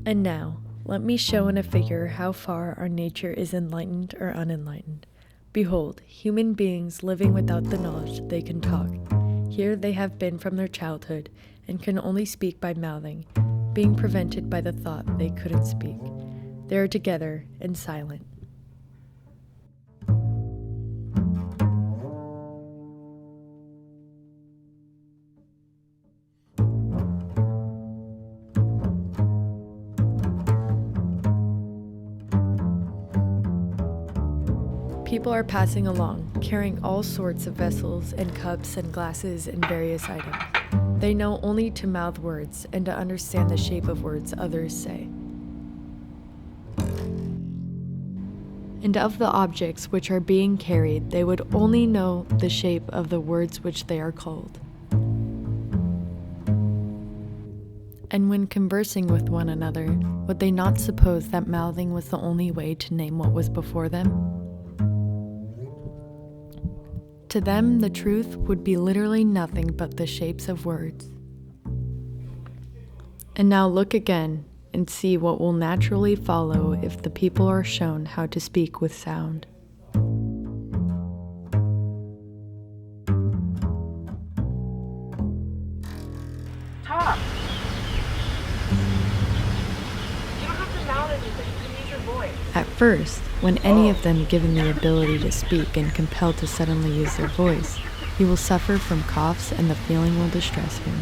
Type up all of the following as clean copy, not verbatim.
And now, let me show in a figure how far our nature is enlightened or unenlightened. Behold, human beings living without the knowledge they can talk. Here they have been from their childhood, and can only speak by mouthing, being prevented by the thought they couldn't speak. They are together and silent. People are passing along, carrying all sorts of vessels and cups and glasses and various items. They know only to mouth words and to understand the shape of words others say. And of the objects which are being carried, they would only know the shape of the words which they are called. And when conversing with one another, would they not suppose that mouthing was the only way to name what was before them? To them, the truth would be literally nothing but the shapes of words. And now look again and see what will naturally follow if the people are shown how to speak with sound. Talk! You don't have to mouth anything, you can use your voice. At first, when any of them given the ability to speak and compelled to suddenly use their voice, he will suffer from coughs and the feeling will distress him.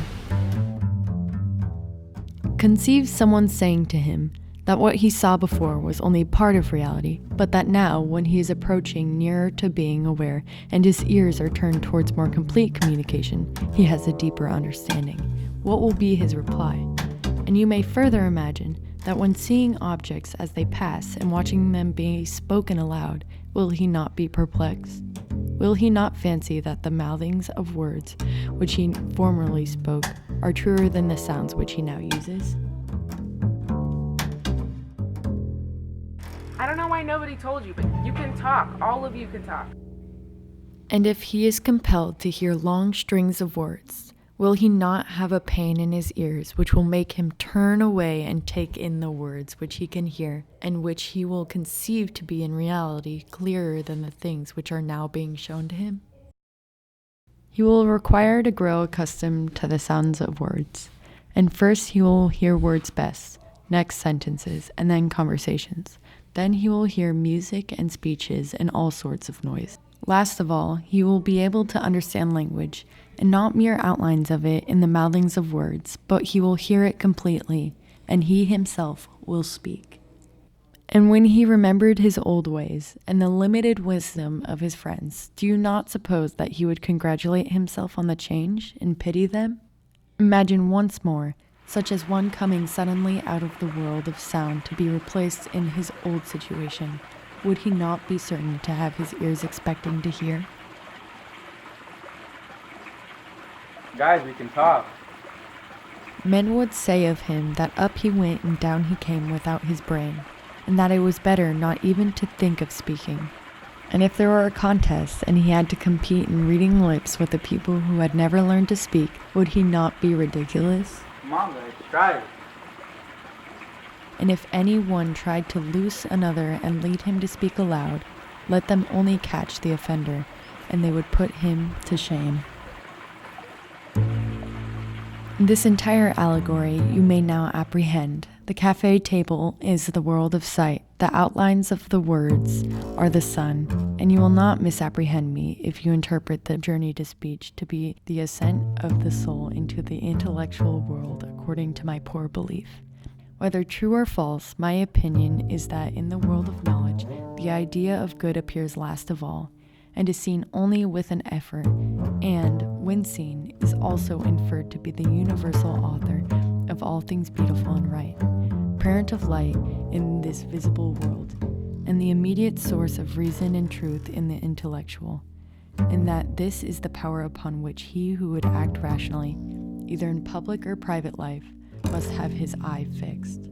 Conceive someone saying to him that what he saw before was only part of reality, but that now, when he is approaching nearer to being aware and his ears are turned towards more complete communication, he has a deeper understanding. What will be his reply? And you may further imagine that when seeing objects as they pass and watching them be spoken aloud, will he not be perplexed? Will he not fancy that the mouthings of words which he formerly spoke are truer than the sounds which he now uses? I don't know why nobody told you, but you can talk. All of you can talk. And if he is compelled to hear long strings of words, will he not have a pain in his ears which will make him turn away and take in the words which he can hear, and which he will conceive to be in reality clearer than the things which are now being shown to him? He will require to grow accustomed to the sounds of words, and first he will hear words best, next sentences, and then conversations. Then he will hear music and speeches and all sorts of noise. Last of all, he will be able to understand language, and not mere outlines of it in the mouthings of words, but he will hear it completely, and he himself will speak. And when he remembered his old ways and the limited wisdom of his friends, do you not suppose that he would congratulate himself on the change and pity them? Imagine once more, such as one coming suddenly out of the world of sound to be replaced in his old situation. Would he not be certain to have his ears expecting to hear? Guys, we can talk. Men would say of him that up he went and down he came without his brain, and that it was better not even to think of speaking. And if there were a contest and he had to compete in reading lips with the people who had never learned to speak, would he not be ridiculous? Come on, guys, try it. And if any one tried to loose another and lead him to speak aloud, let them only catch the offender, and they would put him to shame. This entire allegory you may now apprehend. The cafe table is the world of sight. The outlines of the words are the sun, and you will not misapprehend me if you interpret the journey to speech to be the ascent of the soul into the intellectual world according to my poor belief. Whether true or false, my opinion is that in the world of knowledge, the idea of good appears last of all, and is seen only with an effort, and, when seen, is also inferred to be the universal author of all things beautiful and right, parent of light in this visible world, and the immediate source of reason and truth in the intellectual, and that this is the power upon which he who would act rationally, either in public or private life, must have his eye fixed.